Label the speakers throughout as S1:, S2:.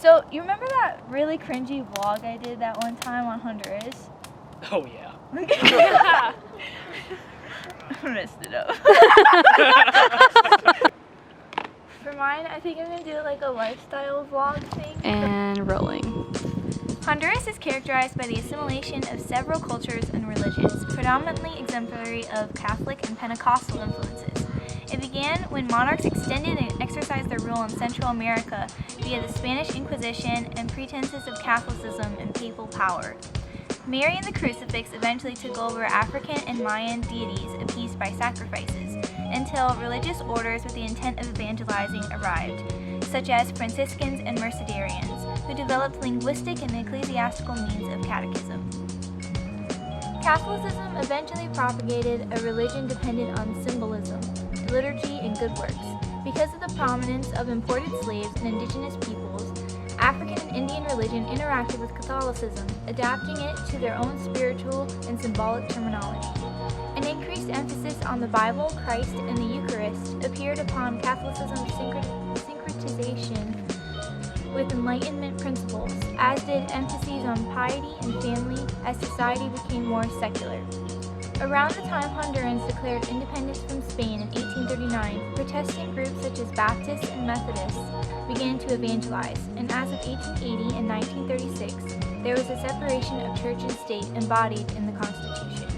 S1: So, you remember that really cringy vlog I did that one time on Honduras?
S2: Oh, yeah.
S1: I messed it up. For mine, I think I'm going to do like a lifestyle vlog thing.
S3: And rolling.
S1: Honduras is characterized by the assimilation of several cultures and religions, predominantly exemplary of Catholic and Pentecostal influences. It began when monarchs extended and exercised their rule in Central America via the Spanish Inquisition and pretenses of Catholicism and papal power. Mary and the crucifix eventually took over African and Mayan deities appeased by sacrifices, until religious orders with the intent of evangelizing arrived, such as Franciscans and Mercedarians, who developed linguistic and ecclesiastical means of catechism. Catholicism eventually propagated a religion dependent on symbolism, liturgy, and good works. Because of the prominence of imported slaves and indigenous peoples, African and Indian religion interacted with Catholicism, adapting it to their own spiritual and symbolic terminology. An increased emphasis on the Bible, Christ, and the Eucharist appeared upon Catholicism's syncretization with Enlightenment principles, as did emphases on piety and family as society became more secular. Around the time Hondurans declared independence from Spain in 1839, Protestant groups such as Baptists and Methodists began to evangelize, and as of 1880 and 1936, there was a separation of church and state embodied in the Constitution.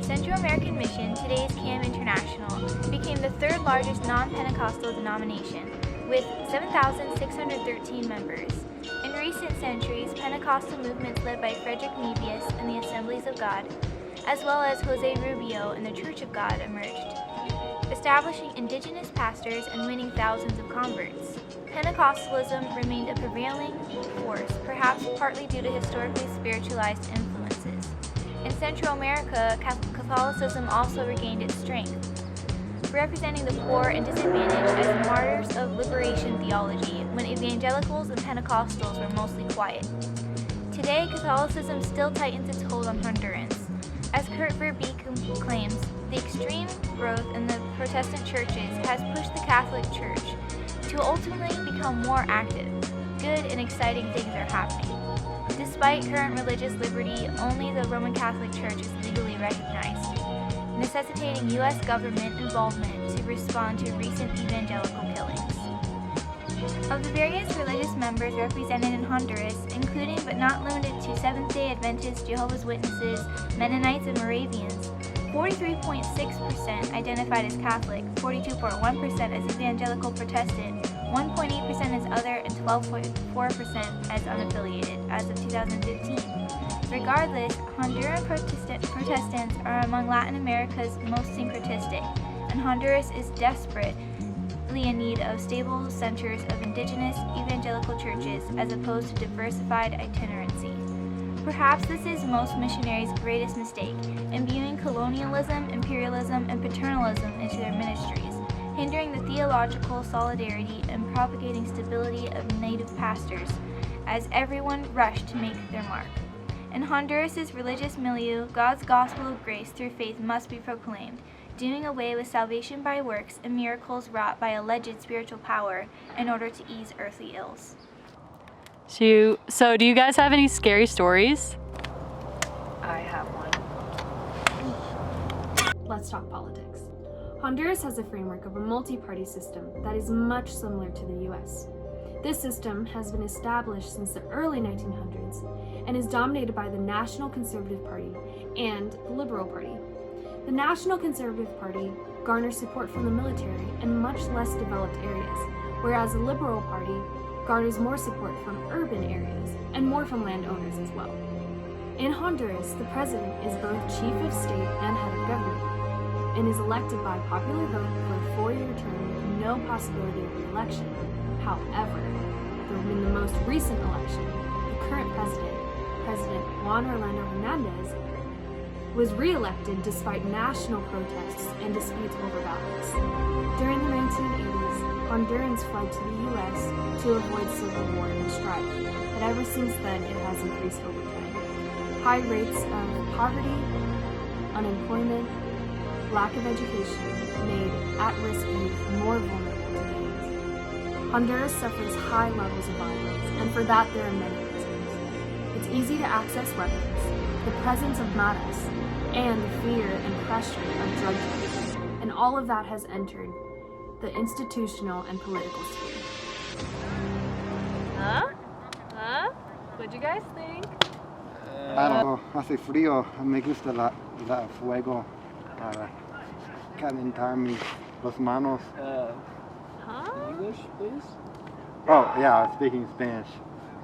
S1: Central American Mission, today's CAM International, became the third largest non-Pentecostal denomination, with 7,613 members. In recent centuries, Pentecostal movements led by Frederick Nebius and the Assemblies of God, as well as Jose Rubio and the Church of God, emerged, establishing indigenous pastors and winning thousands of converts. Pentecostalism remained a prevailing force, perhaps partly due to historically spiritualized influences. In Central America, Catholicism also regained its strength, representing the poor and disadvantaged as martyrs of liberation theology, when evangelicals and Pentecostals were mostly quiet. Today, Catholicism still tightens its hold on Hondurans. As Kurt Verbeek claims, the extreme growth in the Protestant churches has pushed the Catholic Church to ultimately become more active. Good and exciting things are happening. Despite current religious liberty, only the Roman Catholic Church is legally recognized, necessitating U.S. government involvement to respond to recent evangelical killings. Of the various religious members represented in Honduras, including but not limited to Seventh-day Adventists, Jehovah's Witnesses, Mennonites, and Moravians, 43.6% identified as Catholic, 42.1% as Evangelical Protestant, 1.8% as other, and 12.4% as unaffiliated, as of 2015. Regardless, Honduran Protestants are among Latin America's most syncretistic, and Honduras is desperately in need of stable centers of indigenous evangelical churches as opposed to diversified itinerancy. Perhaps this is most missionaries' greatest mistake, imbuing colonialism, imperialism, and paternalism into their ministries, hindering the theological solidarity and propagating stability of native pastors, as everyone rushed to make their mark. In Honduras' religious milieu, God's gospel of grace through faith must be proclaimed, doing away with salvation by works and miracles wrought by alleged spiritual power in order to ease earthly ills.
S3: So do you guys have any scary stories?
S4: I have one. Let's talk politics. Honduras has a framework of a multi-party system that is much similar to the US. This system has been established since the early 1900s and is dominated by the National Conservative Party and the Liberal Party. The National Conservative Party garners support from the military and much less developed areas, whereas the Liberal Party garners more support from urban areas and more from landowners as well. In Honduras, the president is both chief of state and head of government, and is elected by popular vote for a 4-year term with no possibility of re-election. However, in the most recent election, the current president, President Juan Orlando Hernandez, was re-elected despite national protests and disputes over ballots. During the 1980s, Hondurans fled to the U.S. to avoid civil war and strife, but ever since then it has increased over time. High rates of poverty, unemployment, lack of education made at-risk youth more vulnerable to gangs. Honduras suffers high levels of violence, and for that there are many reasons. It's easy to access weapons, the presence of maras, and the fear and pressure of drug trafficking, and all of that has entered the institutional and political sphere.
S3: Huh? What'd you guys think?
S2: I don't know, hace frío, me gusta la fuego para calentar los manos.
S5: English, please?
S2: Oh, yeah, I was speaking Spanish.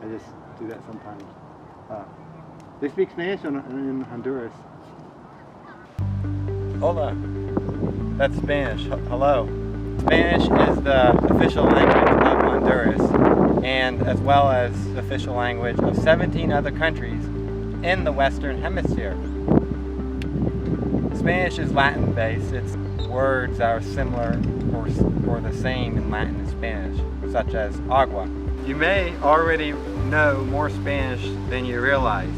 S2: I just do that sometimes. They speak Spanish in Honduras.
S6: Hola. That's Spanish. Hello. Spanish is the official language of Honduras, and as well as the official language of 17 other countries in the Western Hemisphere. Spanish is Latin-based. Its words are similar or the same in Latin and Spanish, such as agua. You may already know more Spanish than you realize.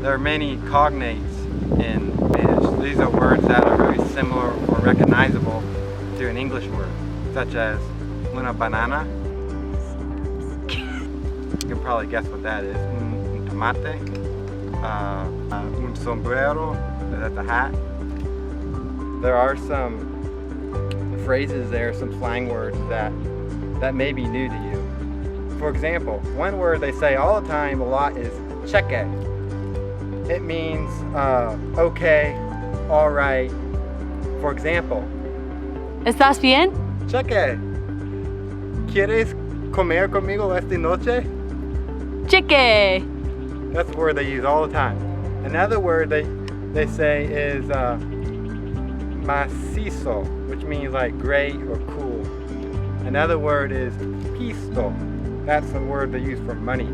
S6: There are many cognates in Spanish. These are words that are very similar or recognizable to an English word, such as una banana. You can probably guess what that is. Un tomate. Un sombrero. That's a hat. There are some phrases there, some slang words that may be new to you. For example, one word they say all the time a lot is cheque. It means okay, all right. For example,
S3: ¿Estás bien?
S6: cheque. ¿Quieres comer conmigo esta noche?
S3: Chique.
S6: That's the word they use all the time. Another word they say is macizo, which means like great or cool. Another word is pisto. That's the word they use for money.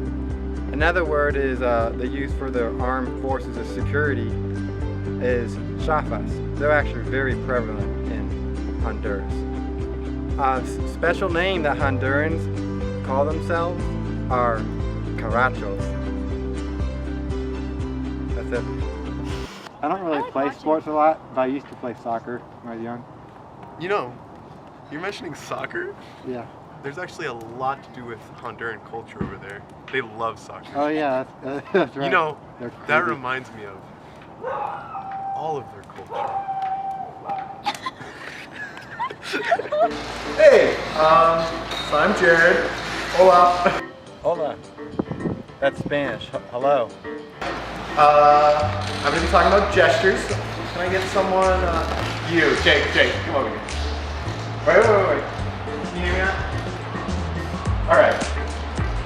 S6: Another word is they use for the armed forces of security is chafas. They're actually very prevalent in Honduras. A special name that Hondurans call themselves are carachos. That's it.
S2: I don't really play sports a lot, but I used to play soccer when I was young.
S7: You know, you're mentioning soccer?
S2: Yeah.
S7: There's actually a lot to do with Honduran culture over there. They love soccer.
S2: Oh yeah, that's right.
S7: You know,
S2: They're
S7: that
S2: crazy.
S7: reminds me of all of their culture. Hey, so I'm Jared. Hola.
S6: Hola. That's Spanish. Hello.
S7: I'm gonna be talking about gestures. Can I get someone? You, Jake, come over here. Wait. Can you hear me now? All right.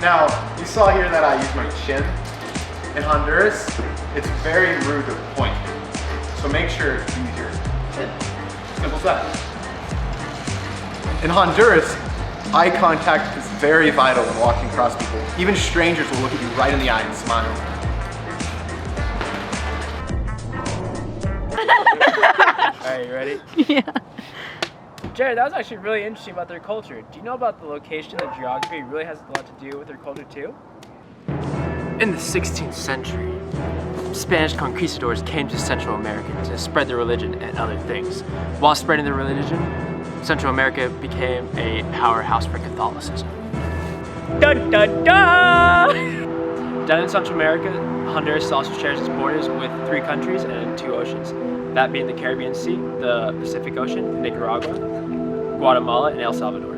S7: Now, you saw here that I use my chin. In Honduras, it's very rude to point. So make sure to use your chin. Simple as that. In Honduras, eye contact is very vital when walking across people. Even strangers will look at you right in the eye and smile.
S6: Alright, you ready?
S3: Yeah.
S5: Jared, that was actually really interesting about their culture. Do you know about the location, the geography really has a lot to do with their culture too?
S8: In the 16th century, Spanish conquistadors came to Central America to spread their religion and other things. While spreading their religion, Central America became a powerhouse for Catholicism.
S5: Dun dun dun! Down in Central America, Honduras also shares its borders with 3 countries and 2 oceans. That being the Caribbean Sea, the Pacific Ocean, Nicaragua, Guatemala, and El Salvador.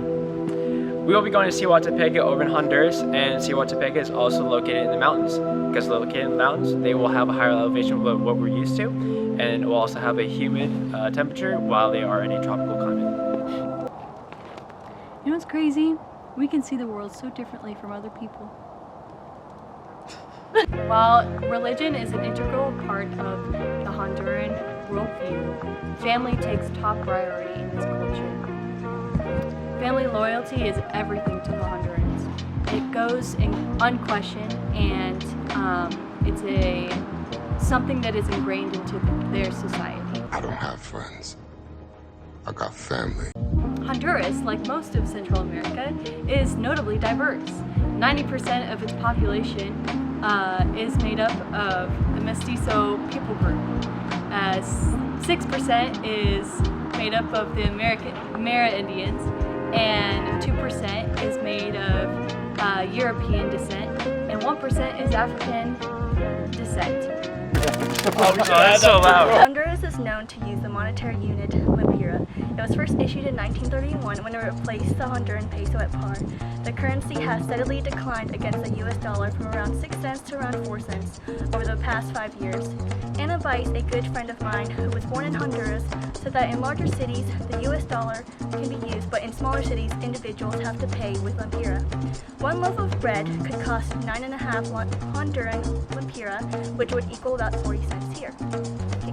S5: We will be going to Cihuatepec over in Honduras, and Cihuatepec is also located in the mountains. Because located in the mountains, they will have a higher elevation than what we're used to, and will also have a humid temperature while they are in a tropical climate.
S3: You know what's crazy? We can see the world so differently from other people.
S4: While religion is an integral part of the Honduran worldview, family takes top priority in this culture. Family loyalty is everything to the Hondurans. It goes unquestioned, and it's something that is ingrained into their society.
S9: I don't have friends. I got family.
S4: Honduras, like most of Central America, is notably diverse. 90% of its population is made up of the Mestizo people group. 6% is made up of the Mara Indians,
S3: and 2% is made of European descent, and 1% is African descent.
S8: That's so loud.
S10: Honduras is known to use the monetary unit lempira. It was first issued in 1931 when it replaced the Honduran peso at par. The currency has steadily declined against the US dollar from around 6 cents to around 4 cents over the past 5 years. Anna Weiss, a good friend of mine who was born in Honduras, said that in larger cities, the US dollar can be used, but in smaller cities, individuals have to pay with lempira. One loaf of bread could cost 9.5 Honduran lempira, which would equal about 40 cents here. Okay.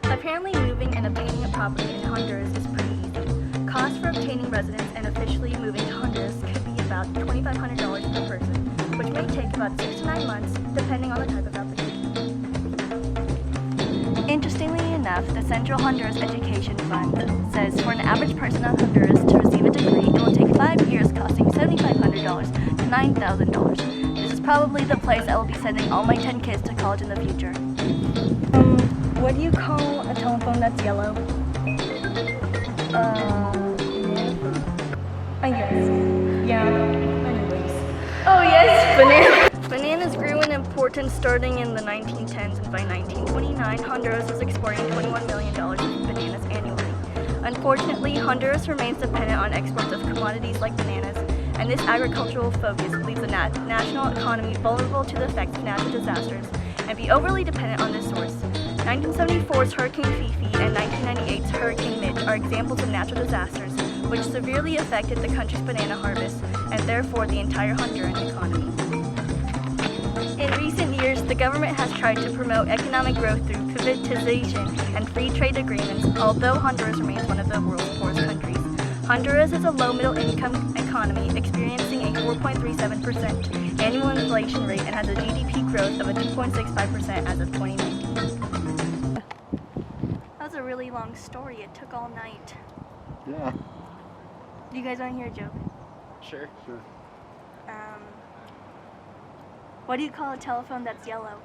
S10: Apparently, moving and obtaining a property in Honduras is pretty easy. Cost for obtaining residence and officially moving to Honduras could be about $2,500 per person, which may take about 6 to 9 months, depending on the type of application. Interestingly enough, the Central Honduras Education Fund says for an average person in Honduras to receive a degree, it will take 5 years, costing $7,500 to $9,000. This is probably the place I will be sending all my 10 kids to college in the future. What do you call a telephone that's yellow? I guess. Yeah. Anyways. Oh yes, banana. Bananas grew in importance starting in the 1910s, and by 1929, Honduras was exporting $21 million in bananas annually. Unfortunately, Honduras remains dependent on exports of commodities like bananas, and this agricultural focus leaves the national economy vulnerable to the effects of natural disasters and be overly dependent on this source. 1974's Hurricane Fifi and 1998's Hurricane Mitch are examples of natural disasters which severely affected the country's banana harvest and therefore the entire Honduran economy. In recent years, the government has tried to promote economic growth through privatization and free trade agreements, although Honduras remains one of the world's poorest countries. Honduras is a low middle income economy experiencing a 4.37% annual inflation rate and has a GDP growth of a 2.65% as of 2019. That was a really long story. It took all night.
S2: Yeah.
S10: Do you guys want to hear a joke?
S8: Sure.
S2: Sure.
S10: What do you call a telephone that's yellow?